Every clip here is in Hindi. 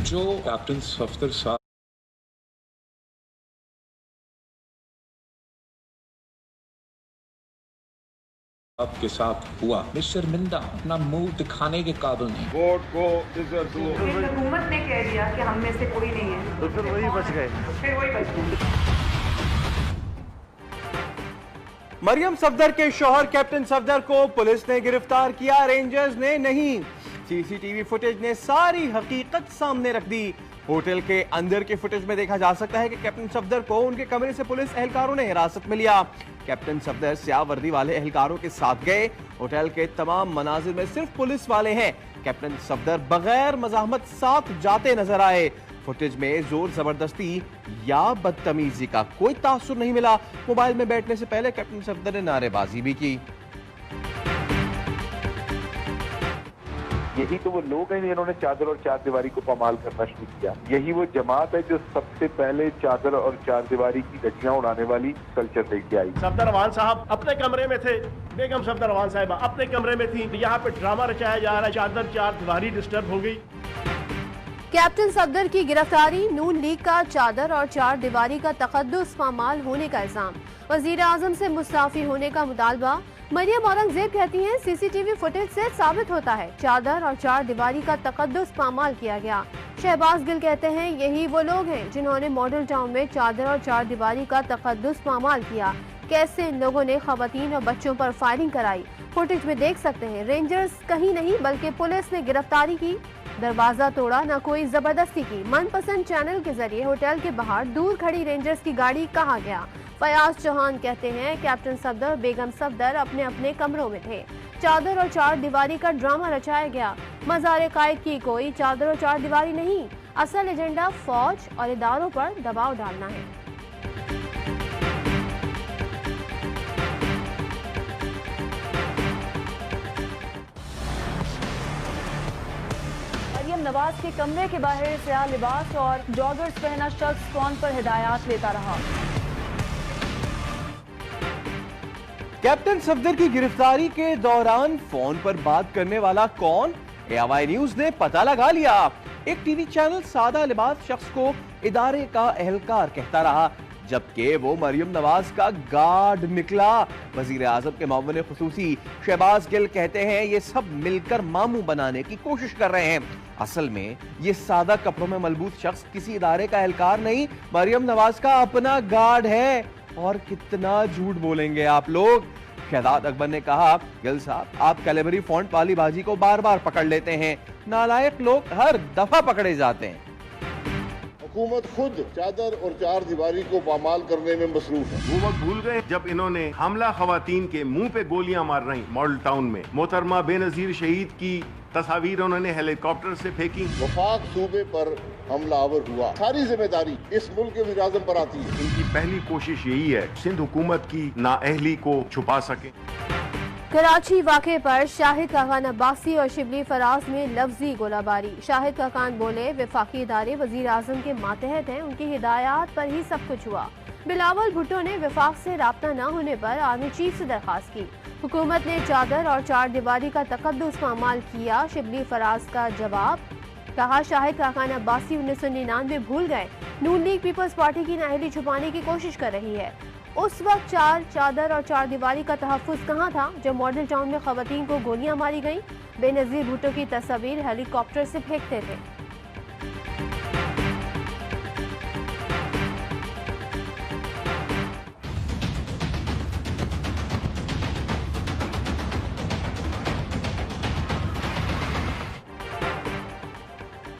जो कैप्टन सफदर साहब आपके साथ हुआ, मिस्टर मिंदा अपना मुंह दिखाने के काबिल नहीं। वोट को इज्जत दो। हुकूमत ने कह दिया कि हम में से कोई नहीं है, तो फिर वही बच गए। मरियम सफदर के शौहर कैप्टन सफदर को पुलिस ने गिरफ्तार किया, रेंजर्स ने नहीं। सीसीटीवी फुटेज ने सारी हकीकत सामने रख दी। होटल के अंदर के फुटेज में देखा जा सकता है कि कैप्टन सफदर को उनके कमरे से पुलिस एहलकारों ने हिरासत में लिया। कैप्टन सफदर स्याह वर्दी वाले एहलकारों के साथ गए। होटल के तमाम मनाजिर में सिर्फ पुलिस वाले हैं। कैप्टन सफदर बगैर मज़ाहमत साथ जाते नजर आए। फुटेज में जोर जबरदस्ती या बदतमीजी का कोई तासुर नहीं मिला। मोबाइल में बैठने से पहले कैप्टन सफदर ने नारेबाजी भी की। यही तो वो लोग हैं जिन्होंने चादर और चार दीवारी को पामाल करना शुरू किया। यही वो जमात है जो सबसे पहले चादर और चार दीवारी की धज्जियां उड़ाने वाली कल्चर लेके आई। सफदर अवान साहब अपने कमरे में थे, बेगम सफदर अवान साहिबा अपने कमरे में थी। यहाँ पे ड्रामा रचाया जा रहा है, चादर चार दीवारी डिस्टर्ब हो गई। कैप्टन सफदर की गिरफ्तारी, नून लीग का चादर और चार दीवारी का तकद्दुस पामाल होने का इल्जाम, वजीर आजम से मुस्ताफी होने का मुतालबा। मरियम औरंगजेब कहती हैं सीसीटीवी फुटेज से साबित होता है चादर और चार दीवारी का तकद्दुस पामाल किया गया। शहबाज गिल कहते हैं यही वो लोग हैं जिन्होंने मॉडल टाउन में चादर और चार दीवारी का तकद्दुस पामाल किया। कैसे इन लोगों ने खवातीन और बच्चों पर फायरिंग कराई, फुटेज में देख सकते हैं। रेंजर्स कहीं नहीं बल्कि पुलिस ने गिरफ्तारी की, दरवाजा तोड़ा, न कोई जबरदस्ती की। मनपसंद चैनल के जरिए होटल के बाहर दूर खड़ी रेंजर्स की गाड़ी कहा गया। फयाज चौहान कहते हैं कैप्टन सफदर और बेगम सफदर अपने अपने कमरों में थे। चादर और चार दीवारी का ड्रामा रचाया गया। मज़ार कायद की कोई चादर और चार दीवारी नहीं, असल एजेंडा फौज और इदारों पर दबाव डालना है। मरियम नवाज के कमरे के बाहर स्याह लिबास और जॉगर्स पहना शख्स फोन पर हिदायत लेता रहा। कैप्टन सफदर की गिरफ्तारी के दौरान फोन पर बात करने वाला कौन, AY न्यूज ने पता लगा लिया। एक टीवी चैनल सादा लिबास शख्स को इदारे का एहलकार कहता रहा, जबकि वो मरियम नवाज का गार्ड निकला। वजीर आजम के मुअव्विन खुसूसी शहबाज गिल कहते हैं ये सब मिलकर मामू बनाने की कोशिश कर रहे हैं। असल में ये सादा कपड़ों में मलबूस शख्स किसी इदारे का एहलकार नहीं, मरियम नवाज का अपना गार्ड है। और कितना झूठ बोलेंगे आप लोग। शहजाद अकबर ने कहा, गिल साहब आप कैलेबरी फॉन्ट वाली बाजी को बार बार पकड़ लेते हैं, नालायक लोग हर दफा पकड़े जाते हैं। हुकूमत खुद चादर और चार दीवारी को पामाल करने में मसरूफ है। वो वक्त भूल गए जब इन्होंने हमला खवातीन के मुंह पे गोलियां मार रही मॉडल टाउन में। मोहतरमा बेनजीर शहीद की तस्वीर उन्होंने हेलीकॉप्टर से फेंकी। वफाक सूबे पर हमलावर हुआ, सारी जिम्मेदारी इस मुल्क के वज़ीर आज़म पर आती है। इनकी पहली कोशिश यही है सिंध हुकूमत की नाअहली को छुपा सके। कराची वाक़े पर शाहिद खाकान अब्बासी और शिबली फराज में लफ्जी गोलाबारी। शाहिद खाकान बोले वफाकी इदारे वजीर आजम के मातहत हैं, उनकी हिदायत पर ही सब कुछ हुआ। बिलावल भुट्टो ने वफाक से राब्ता न होने पर आर्मी चीफ से दरखास्त की। हुकूमत ने चादर और चार दीवारी का तकद्दुस पामाल किया। शिबली फराज का जवाब, कहा शाहिद खाकान अब्बासी 1999 भूल गए, नून लीग पीपल्स पार्टी की नाअहली छुपाने की कोशिश कर रही है। उस वक्त चादर और चार दीवारी का तहफ़्फ़ुज़ कहाँ था जब मॉडल टाउन में ख़वातीन को गोलियां मारी गईं। बेनज़ीर भुट्टो की तस्वीर हेलीकॉप्टर से फेंकते थे।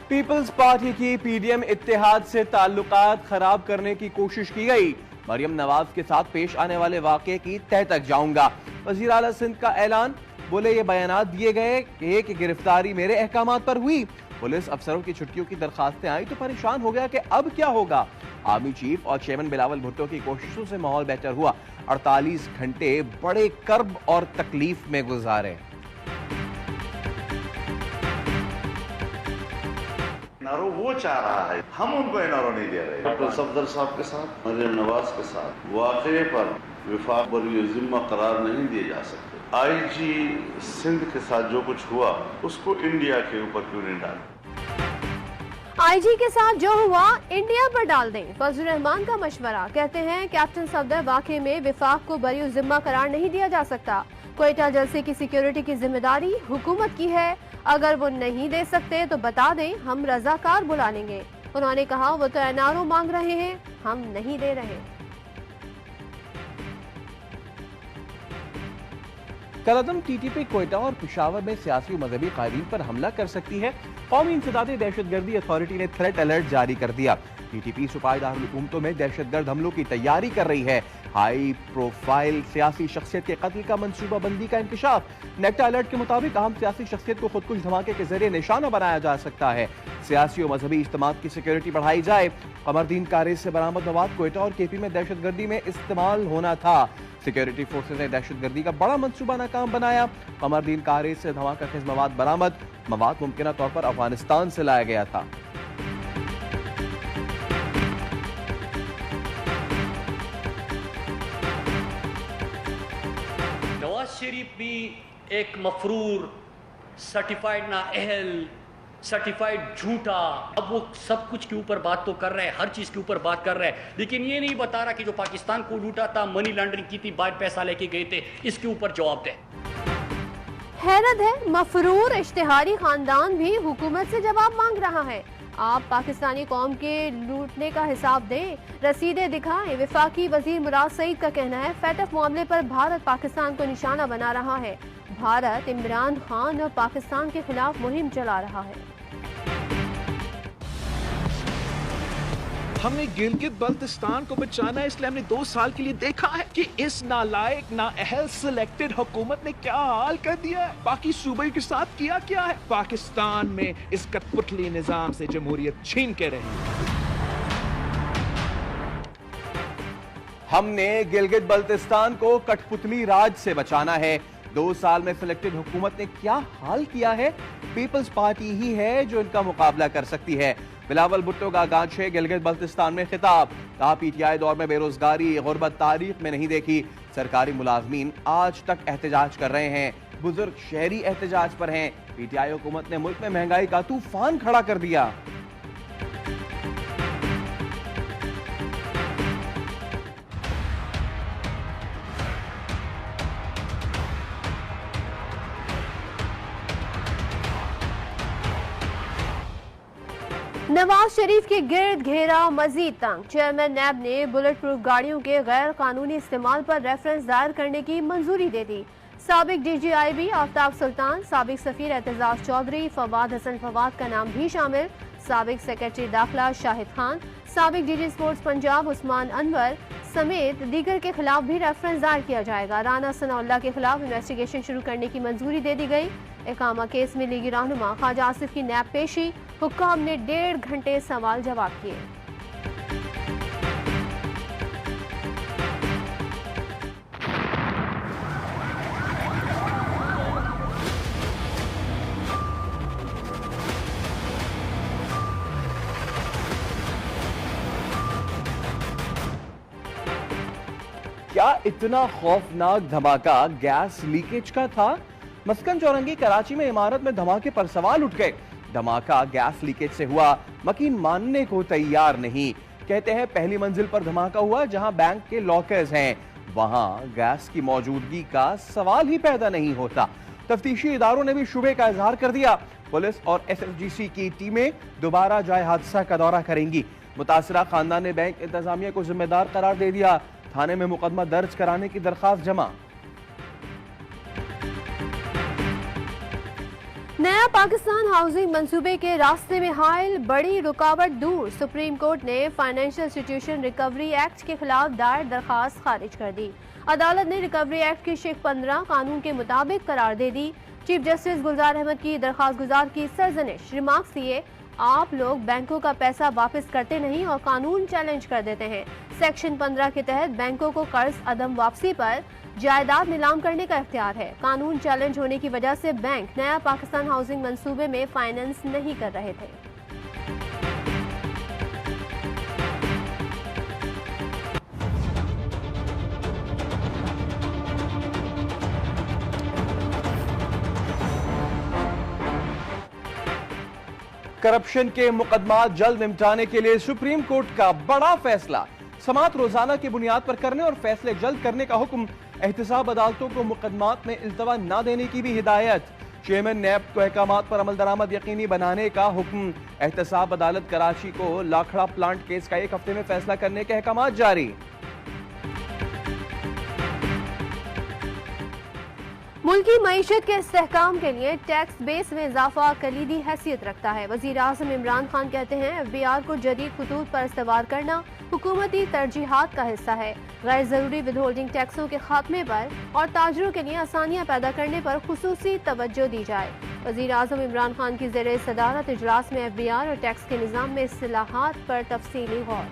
पीपल्स पार्टी की PDM इत्तेहाद से ताल्लुकात खराब करने की कोशिश की गई। मरियम नवाज के साथ पेश आने वाले वाक़े की तह तक जाऊंगा। वज़ीर आला सिंध का ऐलान, बोले ये बयानात दिए गए कि गिरफ्तारी मेरे अहकामात पर हुई। पुलिस अफसरों की छुट्टियों की दरखास्तें आई तो परेशान हो गया कि अब क्या होगा। आर्मी चीफ और चेयरमैन बिलावल भुट्टो की कोशिशों से माहौल बेहतर हुआ। 48 घंटे बड़े कर्ब और तकलीफ में गुजारे। एनआरओ वो चाह रहा है, हम उनको एनआरओ नहीं दे रहे। डॉक्टर सफदर साहब के साथ, मरियम नवाज के साथ वाक़े पर विफाक बरी जिम्मा करार नहीं दिए जा सकते। IG सिंध के साथ जो कुछ हुआ उसको इंडिया के ऊपर क्यों नहीं डाला। आईजी के साथ जो हुआ इंडिया पर डाल दें, फजलुर रहमान का मशवरा। कहते हैं कैप्टन सफदर वाकई में विफाक को बरी जिम्मा करार नहीं दिया जा सकता। क्वेटा जलसे की सिक्योरिटी की जिम्मेदारी हुकूमत की है। अगर वो नहीं दे सकते तो बता दें, हम रजाकार बुला लेंगे। उन्होंने कहा वो तो एनआरओ मांग रहे हैं, हम नहीं दे रहे। कलअदम टीटीपी क्वेटा और पेशावर में सियासी और मजहबी कायदीन पर हमला कर सकती है। कौमी इंसदादी दहशतगर्दी अथॉरिटी ने थ्रेट अलर्ट जारी कर दिया। टीटीपी सूबाई दारुल हुकूमतों में दहशतगर्द हमलों की तैयारी कर रही है। हाई प्रोफाइल सियासी शख्सियत के कत्ल का मंसूबा बंदी का इंकशाफ। नेक्टा अलर्ट के मुताबिक अहम सियासी शख्सियत को खुदकुश धमाके के जरिए निशाना बनाया जा सकता है। सियासी और मजहबी इज्तिमात की सिक्योरिटी बढ़ाई जाए। कमरदीन कारेज से बरामद मवाद क्वेटा और केपी में दहशतगर्दी में इस्तेमाल होना था। सिक्योरिटी फोर्सेज ने दहशतगर्दी का बड़ा मंसूबा नाकाम बनाया। कमरदीन कारेज से धमाका खेज मवाद बरामद। मवाद मुमकिन तौर पर अफगानिस्तान से लाया गया था। नवाज शरीफ भी एक मफरूर, सर्टिफाइड ना अहल, सर्टिफाइड झूठा, अब वो सब कुछ के ऊपर बात तो कर रहा है, हर चीज के ऊपर बात कर रहा है, लेकिन ये नहीं बता रहा कि जो पाकिस्तान को लूटा था, मनी लॉन्ड्रिंग की थी, बाहर पैसा लेके गए थे, इसके ऊपर जवाब दे। हैरत है, मफरूर इश्तिहारी खानदान भी हुकूमत से जवाब मांग रहा है। आप पाकिस्तानी कौम के लूटने का हिसाब दें, रसीदें दिखाएं। वफाकी वजीर मुराद सईद का कहना है फैटफ मामले पर भारत पाकिस्तान को निशाना बना रहा है। भारत इमरान खान और पाकिस्तान के खिलाफ मुहिम चला रहा है। हमने गिलगित बल्तिस्तान को बचाना है, इसलिए हमने 2 साल के लिए देखा है कि इस नालायक नाअहल सिलेक्टेड हुकूमत ने क्या हाल कर दिया है। बाकी सूबे के साथ किया क्या है। पाकिस्तान में इस कठपुतली निजाम से जमहूरियत छीन के रही। हमने गिलगित बल्तिस्तान को कठपुतली राज से बचाना है। 2 साल में सिलेक्टेड हुकूमत ने क्या हाल किया है। पीपल्स पार्टी ही है जो इनका मुकाबला कर सकती है। बिलावल भुट्टो का गांचे गिलगित बल्तिस्तान में खिताब। कहा पीटीआई दौर में बेरोजगारी गुर्बत तारीख में नहीं देखी। सरकारी मुलाजमीन आज तक एहतजाज कर रहे हैं। बुजुर्ग शहरी एहतजाज पर हैं। पीटीआई हुकूमत ने मुल्क में महंगाई का तूफान खड़ा कर दिया। नवाज शरीफ के गिर्द घेरा मजीद तंग। चेयरमैन नैब ने बुलेट प्रूफ गाड़ियों के गैर कानूनी इस्तेमाल पर रेफरेंस दायर करने की मंजूरी दे दी। साबिक DGIB आफ्ताब सुल्तान, साबिक सफीर एतजाज चौधरी, फवाद हसन फवाद का नाम भी शामिल, साबिक सेक्रेटरी दाखिला शाहिद खान, साबिक DG स्पोर्ट्स पंजाब उस्मान अनवर समेत दीगर के खिलाफ भी रेफरेंस दायर किया जाएगा। राना सनाउल्लाह के खिलाफ इन्वेस्टिगेशन शुरू करने की मंजूरी दे दी गई। इकामा केस में लीगी रहनुमा ख्वाजा आसिफ की नैब पेशी। हुक्काम ने 1.5 घंटे सवाल जवाब किए। क्या इतना खौफनाक धमाका गैस लीकेज का था। मस्कन चौरंगी कराची में इमारत में धमाके पर सवाल उठ गए। धमाका गैस लीकेज से हुआ, मकीन मानने को तैयार नहीं। कहते हैं पहली मंजिल पर धमाका हुआ जहां बैंक के लॉकर्स हैं, वहां गैस की मौजूदगी का सवाल ही पैदा नहीं होता। तफ्तीशी इदारों ने भी शुबे का इजहार कर दिया। पुलिस और SSGC की टीमें दोबारा जाए हादसा का दौरा करेंगी। मुतासरा खानदान ने बैंक इंतजामिया को जिम्मेदार करार दे दिया। थाने में मुकदमा दर्ज कराने की दरखास्त जमा। नया पाकिस्तान हाउसिंग मंसूबे के रास्ते में हायल, बड़ी रुकावट दूर। सुप्रीम कोर्ट ने फाइनेंशियल इंस्टीट्यूशन रिकवरी एक्ट के खिलाफ दायर दरखास्त खारिज कर दी। अदालत ने रिकवरी एक्ट की शेख 15 कानून के मुताबिक करार दे दी। चीफ जस्टिस गुलजार अहमद की दरखास्त गुजार की सरजनिश। रिमार्क्स दिए, आप लोग बैंकों का पैसा वापस करते नहीं और कानून चैलेंज कर देते हैं। सेक्शन 15 के तहत बैंकों को कर्ज अदम वापसी पर जायदाद नीलाम करने का इख्तियार है। कानून चैलेंज होने की वजह से बैंक नया पाकिस्तान हाउसिंग मंसूबे में फाइनेंस नहीं कर रहे थे। करप्शन के मुकदमा जल्द निपटाने के लिए सुप्रीम कोर्ट का बड़ा फैसला। समाअत रोजाना की बुनियाद पर करने और फैसले जल्द करने का हुक्म। एहतसाब अदालतों को मुकदमात में इल्तवा न देने की भी हिदायत। चेयरमैन नैब को अहकामात पर अमल दरामद यकीनी बनाने का हुक्म। एहतसाब अदालत कराची को लाखड़ा प्लांट केस का 1 हफ्ते में फैसला करने के अहकामात जारी। मुल्की मईशत के इस्तेहकाम के लिए टैक्स बेस में इजाफा कलीदी हैसियत रखता है। वजीर आज़म इमरान खान कहते हैं FBI को जदीद खतूत पर इस्तवार करना हुकूमती तरजीहात का हिस्सा है। गैर जरूरी विदहोल्डिंग टैक्सों के खात्मे पर और ताजरों के लिए आसानियां पैदा करने पर खुसूसी तवज्जो दी जाए। वजीर आज़म इमरान खान की ज़ेरे सदारत इजलास में FBI और टैक्स के निज़ाम में इस्लाहात पर तफसीली गौर।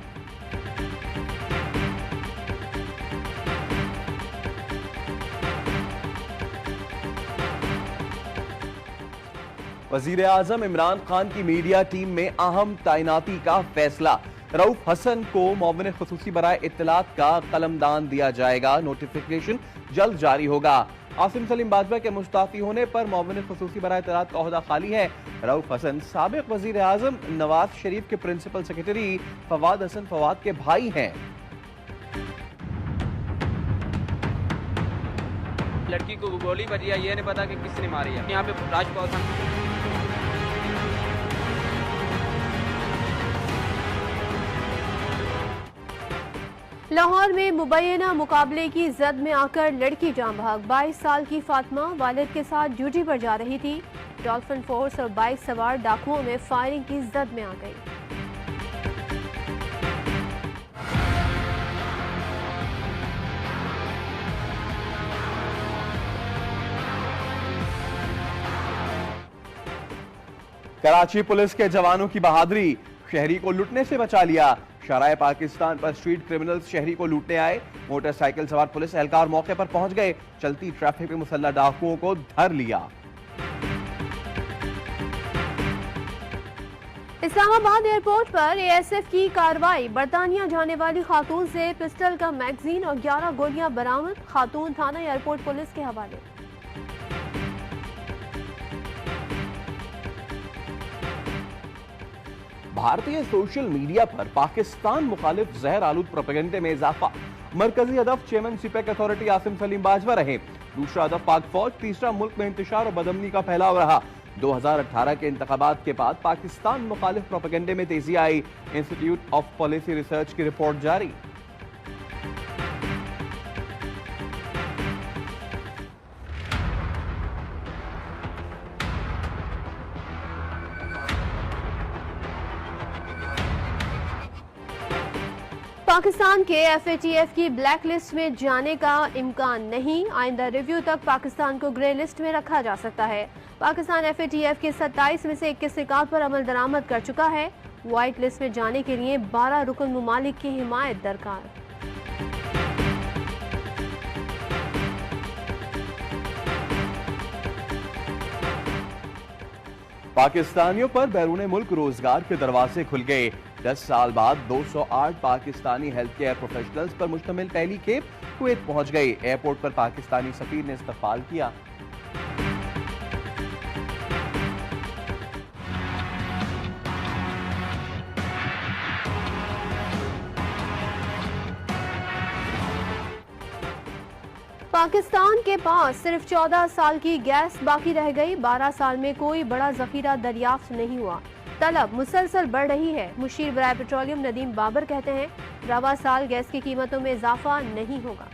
वजीर आजम इमरान खान की मीडिया टीम में अहम तैनाती का फैसला। रऊफ हसन को मुअव्विन खुसूसी बराए इत्तलात का कलमदान दिया जाएगा। नोटिफिकेशन जल्द जारी होगा। आसिम सलीम बाजवा के मुस्ताफी होने पर मुअव्विन खुसूसी बराए इत्तलात का ओहदा खाली है। रऊफ हसन साबिक वजीर आजम नवाज शरीफ के प्रिंसिपल सेक्रेटरी फवाद हसन फवाद के भाई हैं। लड़की को गोली बजी है, ये नहीं पता कि किसने मारी है। यहाँ पे राजपाल लाहौर में मुबैना मुकाबले की जद में आकर लड़की जान बहक। 22 साल की फातिमा वालिद के साथ ड्यूटी पर जा रही थी। डॉल्फिन फोर्स और बाइक सवार डाकुओं में फायरिंग की जद में आ गई। कराची पुलिस के जवानों की बहादुरी। शहरी को लूटने से बचा लिया। शराय पाकिस्तान पर स्ट्रीट क्रिमिनल्स शहरी को लूटने आए। मोटरसाइकिल सवार पुलिस एहलकार मौके पर पहुंच गए। चलती ट्रैफिक में मुसल्लह डाकुओं को धर लिया। इस्लामाबाद एयरपोर्ट पर ASF की कार्रवाई। बरतानिया जाने वाली खातून से पिस्टल का मैगजीन और 11 गोलियां बरामद। खातून थाना एयरपोर्ट पुलिस के हवाले। भारतीय सोशल मीडिया पर पाकिस्तान मुखालिफ जहर आलूद प्रोपेगेंडे में इजाफा। मरकजी हदफ chairman CPEC authority Asim Saleem Bajwa रहे। दूसरा हदफ पाक फौज। तीसरा मुल्क में इंतशार और बदअमनी का फैलाव रहा। 2018 के इंतखाबात के बाद पाकिस्तान मुखालिफ प्रोपेगेंडे में तेजी आई। इंस्टीट्यूट ऑफ पॉलिसी रिसर्च की रिपोर्ट जारी। पाकिस्तान के FATF की ब्लैक लिस्ट में जाने का इम्कान नहीं। आइंदा रिव्यू तक पाकिस्तान को ग्रे लिस्ट में रखा जा सकता है। पाकिस्तान FATF के 27 में से 21 निकात पर अमल दरामद कर चुका है। व्हाइट लिस्ट में जाने के लिए 12 रुकन मुमालिक की हिमायत दरकार। पाकिस्तानियों पर बैरून मुल्क रोजगार के दरवाजे खुल गए। 10 साल बाद 208 पाकिस्तानी हेल्थ केयर प्रोफेशनल्स पर मुश्तमिल पहली खेप कुवैत पहुंच गई। एयरपोर्ट पर पाकिस्तानी सफीर ने इस्तकबाल किया। पाकिस्तान के पास सिर्फ 14 साल की गैस बाकी रह गई। 12 साल में कोई बड़ा जखीरा दरियाफ्त नहीं हुआ। तलब मुसलसल बढ़ रही है। मुशीर बराए पेट्रोलियम नदीम बाबर कहते हैं रवा साल गैस की कीमतों में इजाफा नहीं होगा।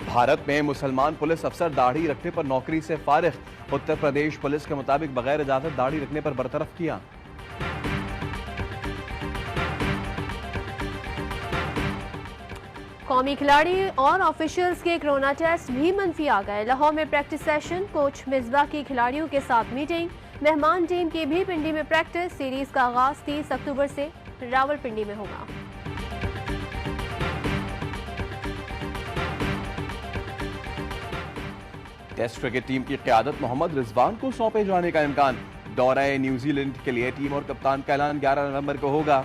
भारत में मुसलमान पुलिस अफसर दाढ़ी रखने पर नौकरी से फारिग। उत्तर प्रदेश पुलिस के मुताबिक बगैर इजाजत दाढ़ी रखने पर बरतरफ किया। कौमी खिलाड़ी और ऑफिशियल्स के कोरोना टेस्ट भी मनफी आ गए। लाहौर में प्रैक्टिस सेशन। कोच मिसबा की खिलाड़ियों के साथ मीटिंग। मेहमान टीम की भी पिंडी में प्रैक्टिस। सीरीज का आगाज 30 अक्टूबर से रावलपिंडी में होगा। टेस्ट क्रिकेट टीम की क़यादत मोहम्मद रिजवान को सौंपे जाने का इम्कान। दौरा न्यूजीलैंड के लिए टीम और कप्तान का ऐलान 11 नवंबर को होगा।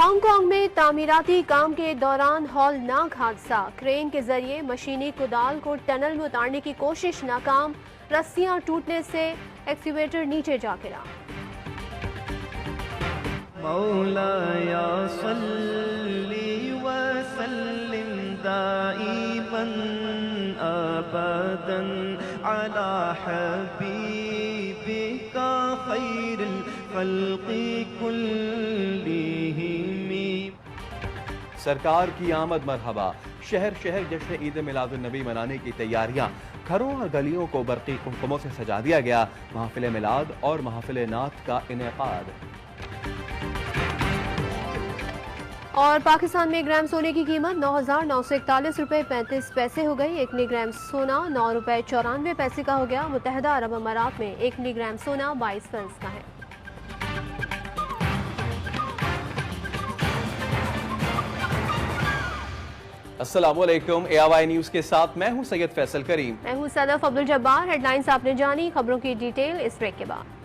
हांगकांग में तामीराती काम के दौरान हौलनाक हादसा। क्रेन के जरिए मशीनी कुदाल को टनल में उतारने की कोशिश नाकाम। रस्सियां टूटने से एक्सीवेटर नीचे जा गिरा। मौलाया सल्ली व सल्लिम दाइमन अबदन अला हबीबिका खैरुल खल्क़ि कुल्लिहिम। सरकार की आमद मरहबा। शहर शहर जश्न ईद मिलादुन नबी मनाने की तैयारियां। घरों और गलियों को बरक़ी कुमकुमों से सजा दिया गया। महफिल मिलाद और महफिल नात का इनेकाद। और पाकिस्तान में 1 ग्राम सोने की कीमत 9,941 रुपए 35 पैसे हो गई। 1 मिलीग्राम सोना 9 रुपए 94 पैसे का हो गया। मुत्तहदा अरब अमारात में 1 मिलीग्राम सोना 22 फंस का है। अस्सलामुअलैकुम। ARY न्यूज़ के साथ मैं हूं सैयद फैसल करीम। मैं हूं सदफ अब्दुल जब्बार। हेडलाइंस आपने जानी, खबरों की डिटेल इस ब्रेक के बाद।